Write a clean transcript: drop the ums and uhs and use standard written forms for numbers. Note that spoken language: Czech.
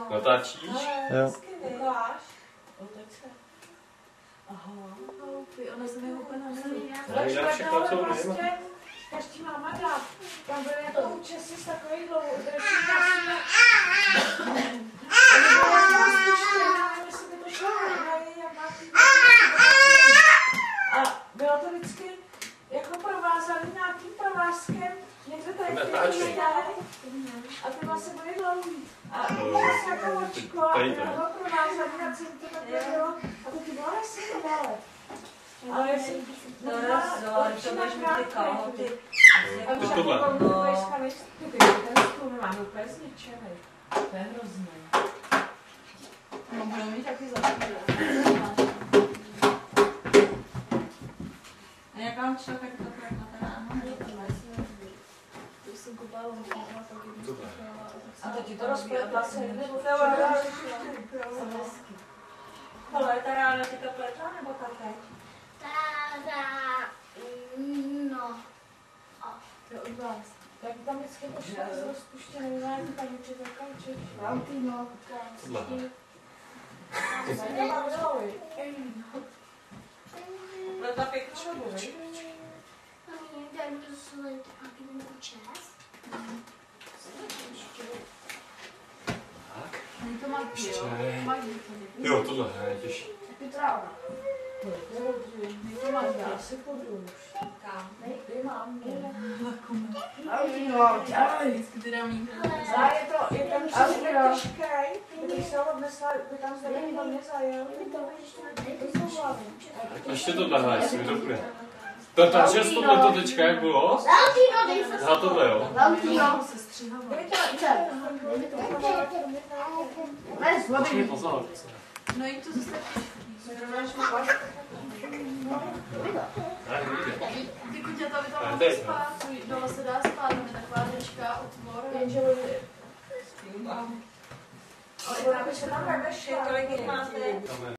Natáčíš? Jo. Aha, ona se mi úplně každý máma dá. Tam byly jako účesy z takových dlouhých. A bylo to vždycky jako provázané nějakým provázkem. Někde tady a ty vlastně byly dlouhý. A vlastně jako očko a bylo provázané na centimetr a to ty bylo asi dále. Ale jestli to máš mi ty kalhoty. a víš, jak to pejska vystupy, ten stůl nemáme úplně zničený. To je hrozný. No, budeme mít taky zaspět. A jak mám člověk, jak to projekna teda? Když jsem kupala a to ti to rozpletla se, nebo ale ta rána ti to pletla, nebo ta teď? no. To je od vás. Tak tam vždycky pošla z rozpuštěný nájem, tam učitelka učit. Valentýno, Pletla pěknou dobu, víš? Tak. To mají píl. Jo, tohle je těžší. Petra. To mám já si podruž. Kam? Ty mám, Vždycky ty ramínky. a je tam všechno těžkej, když se ho odnesla, by tam zde do mě zajel. Ještě tohle hraje, jestli mi to bude. Takže z tohle to teďka jak bylo? Za tohle jo? Počkej, pozor. No jim to zase ty kutěta by tam mohly spát, dole se dá spát, tam je taková řečka, otvor. Jenže spím. ale ona by se tam nevešla. Kolik jich máte?